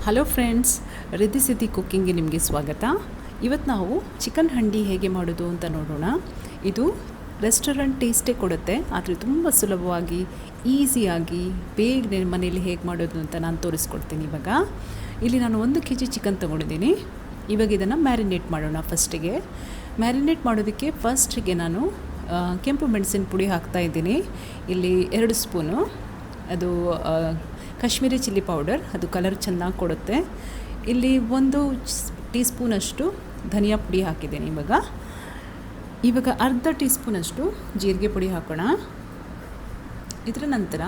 Hello friends, Riddhi ಸಿದ್ದಿ ಕುಕ್ಕಿಂಗ್ಗೆ ನಿಮಗೆ ಸ್ವಾಗತ. ಇವತ್ತು ನಾವು ಚಿಕನ್ ಹಂಡಿ ಹೇಗೆ ಮಾಡೋದು ಅಂತ ನೋಡೋಣ. ಇದು ರೆಸ್ಟೋರೆಂಟ್ ಟೇಸ್ಟೇ ಕೊಡುತ್ತೆ, ಆದರೆ ತುಂಬ ಸುಲಭವಾಗಿ ಈಸಿಯಾಗಿ ಬೇಗನೆ ಮನೆಯಲ್ಲಿ ಹೇಗೆ ಮಾಡೋದು ಅಂತ ನಾನು ತೋರಿಸ್ಕೊಡ್ತೀನಿ. ಇಲ್ಲಿ ನಾನು 1 kg ಚಿಕನ್ ತೊಗೊಂಡಿದ್ದೀನಿ. ಇವಾಗ ಇದನ್ನು ಮ್ಯಾರಿನೇಟ್ ಮಾಡೋಣ. ಮ್ಯಾರಿನೇಟ್ ಮಾಡೋದಕ್ಕೆ ಫಸ್ಟಿಗೆ ನಾನು ಕೆಂಪು ಮೆಣಸಿನ ಪುಡಿ ಹಾಕ್ತಾಯಿದ್ದೀನಿ. ಇಲ್ಲಿ 2 ಸ್ಪೂನು ಅದು ಕಾಶ್ಮೀರಿ ಚಿಲ್ಲಿ ಪೌಡರ್, ಅದು ಕಲರ್ ಚೆನ್ನಾಗಿ ಕೊಡುತ್ತೆ. ಇಲ್ಲಿ 1 ಟೀ ಸ್ಪೂನಷ್ಟು ಧನಿಯಾ ಪುಡಿ ಹಾಕಿದ್ದೀನಿ. ಇವಾಗ ಅರ್ಧ ಟೀ ಸ್ಪೂನಷ್ಟು ಜೀರಿಗೆ ಪುಡಿ ಹಾಕೋಣ. ಇದರ ನಂತರ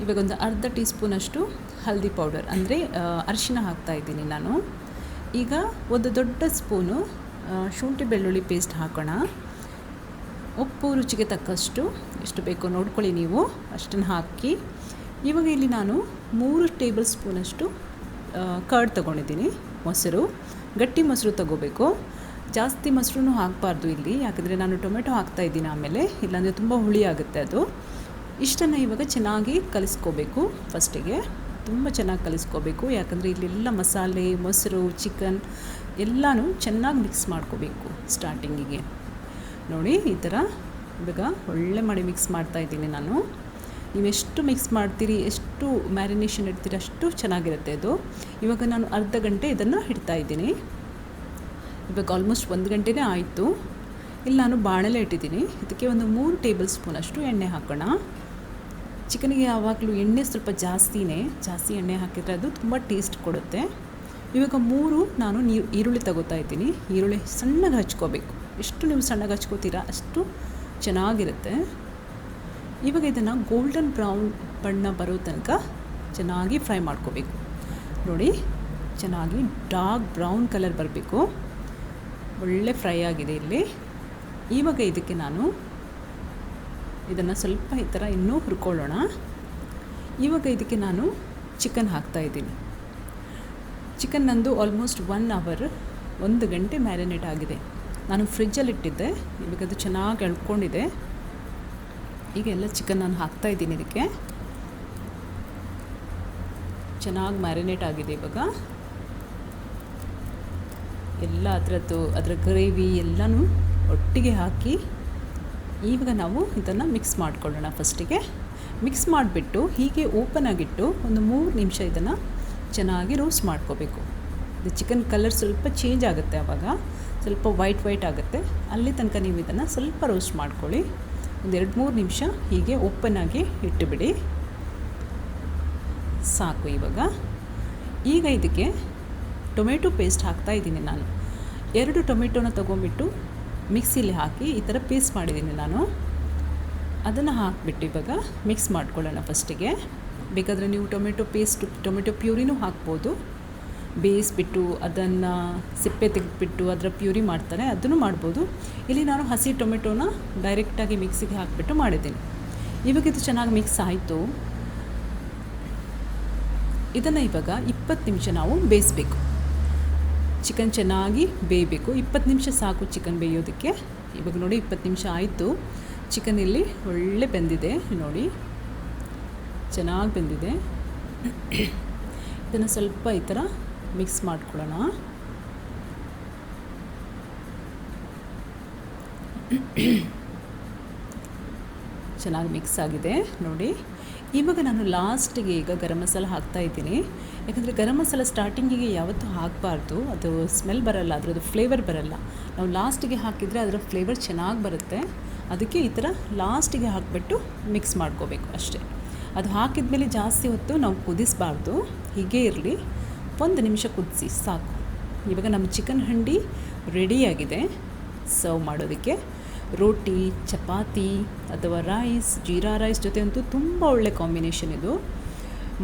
ಇವಾಗ ಒಂದು ಅರ್ಧ ಟೀ ಸ್ಪೂನಷ್ಟು ಹಲ್ದಿ ಪೌಡರ್ ಅಂದರೆ ಅರಿಶಿನ ಹಾಕ್ತಾಯಿದ್ದೀನಿ ನಾನು. ಈಗ 1 ದೊಡ್ಡ ಸ್ಪೂನು ಶುಂಠಿ ಬೆಳ್ಳುಳ್ಳಿ ಪೇಸ್ಟ್ ಹಾಕೋಣ. ಉಪ್ಪು ರುಚಿಗೆ ತಕ್ಕಷ್ಟು ಎಷ್ಟು ಬೇಕೋ ನೋಡ್ಕೊಳ್ಳಿ ನೀವು, ಅಷ್ಟನ್ನು ಹಾಕಿ ಇವಾಗ ಇಲ್ಲಿ ನಾನು 3 ಟೇಬಲ್ ಸ್ಪೂನಷ್ಟು ಕರ್ಡ್ ತೊಗೊಂಡಿದ್ದೀನಿ. ಮೊಸರು, ಗಟ್ಟಿ ಮೊಸರು ತೊಗೋಬೇಕು. ಜಾಸ್ತಿ ಮೊಸರು ಹಾಕಬಾರ್ದು ಇಲ್ಲಿ, ಯಾಕಂದರೆ ನಾನು ಟೊಮೆಟೊ ಹಾಕ್ತಾಯಿದ್ದೀನಿ ಆಮೇಲೆ, ಇಲ್ಲಾಂದರೆ ತುಂಬ ಹುಳಿ ಆಗುತ್ತೆ ಅದು. ಇಷ್ಟನ್ನು ಇವಾಗ ಚೆನ್ನಾಗಿ ಕಲಿಸ್ಕೋಬೇಕು. ಫಸ್ಟಿಗೆ ತುಂಬ ಚೆನ್ನಾಗಿ ಕಲಿಸ್ಕೋಬೇಕು, ಯಾಕಂದರೆ ಇಲ್ಲೆಲ್ಲ ಮಸಾಲೆ, ಮೊಸರು, ಚಿಕನ್ ಎಲ್ಲನೂ ಚೆನ್ನಾಗಿ ಮಿಕ್ಸ್ ಮಾಡ್ಕೋಬೇಕು. ಸ್ಟಾರ್ಟಿಂಗಿಗೆ ನೋಡಿ ಈ ಥರ ಇವಾಗ ಒಳ್ಳೆ ಮಾಡಿ ಮಿಕ್ಸ್ ಮಾಡ್ತಾಯಿದ್ದೀನಿ ನಾನು. ನೀವೆಷ್ಟು ಮಿಕ್ಸ್ ಮಾಡ್ತೀರಿ, ಎಷ್ಟು ಮ್ಯಾರಿನೇಷನ್ ಇಡ್ತೀರಿ ಅಷ್ಟು ಚೆನ್ನಾಗಿರುತ್ತೆ ಅದು. ಇವಾಗ ನಾನು ಅರ್ಧ ಗಂಟೆ ಇದನ್ನು ಇಡ್ತಾಯಿದ್ದೀನಿ. ಇವಾಗ ಆಲ್ಮೋಸ್ಟ್ 1 ಗಂಟೆನೇ ಆಯಿತು. ಇಲ್ಲಿ ನಾನು ಬಾಣಲೆ ಇಟ್ಟಿದ್ದೀನಿ. ಇದಕ್ಕೆ ಒಂದು 3 ಟೇಬಲ್ ಸ್ಪೂನಷ್ಟು ಎಣ್ಣೆ ಹಾಕೋಣ. ಚಿಕನಿಗೆ ಯಾವಾಗಲೂ ಎಣ್ಣೆ ಸ್ವಲ್ಪ ಜಾಸ್ತಿ ಎಣ್ಣೆ ಹಾಕಿದರೆ ಅದು ತುಂಬ ಟೇಸ್ಟ್ ಕೊಡುತ್ತೆ. ಇವಾಗ 3 ನಾನು ಈರುಳ್ಳಿ ತಗೋತಾ ಇದ್ದೀನಿ. ಈರುಳ್ಳಿ ಸಣ್ಣಗೆ ಹಚ್ಕೋಬೇಕು. ಎಷ್ಟು ನೀವು ಸಣ್ಣಗೆ ಹಚ್ಕೋತೀರಾ ಅಷ್ಟು ಚೆನ್ನಾಗಿರುತ್ತೆ. ಇವಾಗ ಇದನ್ನು ಗೋಲ್ಡನ್ ಬ್ರೌನ್ ಬಣ್ಣ ಬರೋ ತನಕ ಚೆನ್ನಾಗಿ ಫ್ರೈ ಮಾಡ್ಕೋಬೇಕು. ನೋಡಿ, ಚೆನ್ನಾಗಿ ಡಾರ್ಕ್ ಬ್ರೌನ್ ಕಲರ್ ಬರಬೇಕು. ಒಳ್ಳೆ ಫ್ರೈ ಆಗಿದೆ ಇಲ್ಲಿ. ಇವಾಗ ಇದಕ್ಕೆ ನಾನು ಇದನ್ನು ಸ್ವಲ್ಪ ಈ ಥರ ಇನ್ನೂ ಹುರ್ಕೊಳ್ಳೋಣ. ಇವಾಗ ಇದಕ್ಕೆ ನಾನು ಚಿಕನ್ ಹಾಕ್ತಾಯಿದ್ದೀನಿ. ಚಿಕನ್ ನಂದು ಆಲ್ಮೋಸ್ಟ್ 1 ಅವರ್ 1 ಗಂಟೆ ಮ್ಯಾರಿನೇಟ್ ಆಗಿದೆ. ನಾನು ಫ್ರಿಜ್ಜಲ್ಲಿ ಇಟ್ಟಿದ್ದೆ. ಇವಾಗ ಅದು ಚೆನ್ನಾಗಿ ಎಳ್ಕೊಂಡಿದೆ. ಈಗ ಎಲ್ಲ ಚಿಕನ್ ನಾನು ಹಾಕ್ತಾಯಿದ್ದೀನಿ. ಇದಕ್ಕೆ ಚೆನ್ನಾಗಿ ಮ್ಯಾರಿನೇಟ್ ಆಗಿದೆ. ಇವಾಗ ಎಲ್ಲ ಅದರ ಗ್ರೇವಿ ಎಲ್ಲನೂ ಒಟ್ಟಿಗೆ ಹಾಕಿ ಇವಾಗ ನಾವು ಇದನ್ನು ಮಿಕ್ಸ್ ಮಾಡ್ಕೊಳ್ಳೋಣ. ಫಸ್ಟಿಗೆ ಮಿಕ್ಸ್ ಮಾಡಿಬಿಟ್ಟು ಹೀಗೆ ಓಪನ್ ಆಗಿಟ್ಟು ಒಂದು 3 ನಿಮಿಷ ಇದನ್ನು ಚೆನ್ನಾಗಿ ರೋಸ್ಟ್ ಮಾಡ್ಕೋಬೇಕು. ಇದು ಚಿಕನ್ ಕಲರ್ ಸ್ವಲ್ಪ ಚೇಂಜ್ ಆಗುತ್ತೆ, ಆವಾಗ ಸ್ವಲ್ಪ ವೈಟ್ ಆಗುತ್ತೆ. ಅಲ್ಲಿ ತನಕ ನೀವು ಇದನ್ನು ಸ್ವಲ್ಪ ರೋಸ್ಟ್ ಮಾಡ್ಕೊಳ್ಳಿ. ಒಂದು 2-3 ನಿಮಿಷ ಹೀಗೆ ಓಪನ್ನಾಗಿ ಇಟ್ಟುಬಿಡಿ, ಸಾಕು. ಈಗ ಇದಕ್ಕೆ ಟೊಮೆಟೊ ಪೇಸ್ಟ್ ಹಾಕ್ತಾಯಿದ್ದೀನಿ ನಾನು. 2 ಟೊಮೆಟೊನ ತೊಗೊಂಬಿಟ್ಟು ಮಿಕ್ಸಿಲಿ ಹಾಕಿ ಈ ಥರ ಪೇಸ್ಟ್ ಮಾಡಿದ್ದೀನಿ ನಾನು. ಅದನ್ನು ಹಾಕಿಬಿಟ್ಟು ಇವಾಗ ಮಿಕ್ಸ್ ಮಾಡ್ಕೊಳ್ಳೋಣ. ಫಸ್ಟಿಗೆ ಬೇಕಾದರೆ ನೀವು ಟೊಮೆಟೊ ಪ್ಯೂರಿನೂ ಹಾಕ್ಬೋದು. ಬೇಯಿಸ್ಬಿಟ್ಟು ಅದನ್ನು ಸಿಪ್ಪೆ ತೆಗೆದುಬಿಟ್ಟು ಅದರ ಪ್ಯೂರಿ ಮಾಡ್ತಾರೆ, ಅದನ್ನು ಮಾಡ್ಬೋದು. ಇಲ್ಲಿ ನಾನು ಹಸಿ ಟೊಮೆಟೊನ ಡೈರೆಕ್ಟಾಗಿ ಮಿಕ್ಸಿಗೆ ಹಾಕಿಬಿಟ್ಟು ಮಾಡಿದ್ದೀನಿ. ಇವಾಗ ಇದು ಚೆನ್ನಾಗಿ ಮಿಕ್ಸ್ ಆಯಿತು. ಇದನ್ನು ಇವಾಗ 20 ನಿಮಿಷ ನಾವು ಬೇಯಿಸಬೇಕು. ಚಿಕನ್ ಚೆನ್ನಾಗಿ ಬೇಯಬೇಕು. 20 ನಿಮಿಷ ಸಾಕು ಚಿಕನ್ ಬೇಯೋದಕ್ಕೆ. ಇವಾಗ ನೋಡಿ 20 ನಿಮಿಷ ಆಯಿತು. ಚಿಕನ್ ಇಲ್ಲಿ ಒಳ್ಳೆ ಬೆಂದಿದೆ ನೋಡಿ, ಚೆನ್ನಾಗಿ ಬೆಂದಿದೆ. ಇದನ್ನು ಸ್ವಲ್ಪ ಈ ಥರ ಮಿಕ್ಸ್ ಮಾಡ್ಕೊಳ್ಳೋಣ. ಚೆನ್ನಾಗಿ ಮಿಕ್ಸ್ ಆಗಿದೆ ನೋಡಿ. ಇವಾಗ ನಾನು ಲಾಸ್ಟಿಗೆ ಈಗ ಗರಂ ಮಸಾಲ ಹಾಕ್ತಾಯಿದ್ದೀನಿ. ಯಾಕಂದರೆ ಗರಂ ಮಸಾಲ ಸ್ಟಾರ್ಟಿಂಗಿಗೆ ಯಾವತ್ತೂ ಹಾಕಬಾರ್ದು, ಅದು ಸ್ಮೆಲ್ ಬರಲ್ಲ, ಅದರದ್ದು ಫ್ಲೇವರ್ ಬರಲ್ಲ. ನಾವು ಲಾಸ್ಟಿಗೆ ಹಾಕಿದರೆ ಅದರ ಫ್ಲೇವರ್ ಚೆನ್ನಾಗಿ ಬರುತ್ತೆ. ಅದಕ್ಕೆ ಈ ಥರ ಲಾಸ್ಟಿಗೆ ಹಾಕಿಬಿಟ್ಟು ಮಿಕ್ಸ್ ಮಾಡ್ಕೋಬೇಕು ಅಷ್ಟೇ. ಅದು ಹಾಕಿದ ಮೇಲೆ ಜಾಸ್ತಿ ಹೊತ್ತು ನಾವು ಕುದಿಸಬಾರ್ದು, ಹೀಗೆ ಇರಲಿ. 1 ನಿಮಿಷ ಕುದಿಸಿ ಸಾಕು. ಇವಾಗ ನಮ್ಮ ಚಿಕನ್ ಹಂಡಿ ರೆಡಿಯಾಗಿದೆ ಸರ್ವ್ ಮಾಡೋದಕ್ಕೆ. ರೋಟಿ, ಚಪಾತಿ ಅಥವಾ ರೈಸ್, ಜೀರಾ ರೈಸ್ ಜೊತೆ ಅಂತೂ ತುಂಬ ಒಳ್ಳೆ ಕಾಂಬಿನೇಷನ್ ಇದು.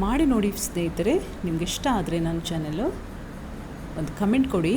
ಮಾಡಿ ನೋಡಿ ಸ್ನೇಹಿತರೆ. ನಿಮ್ಗೆ ಇಷ್ಟ ಆದರೆ ನನ್ನ ಚಾನೆಲ್ಲು ಒಂದು ಕಮೆಂಟ್ ಕೊಡಿ.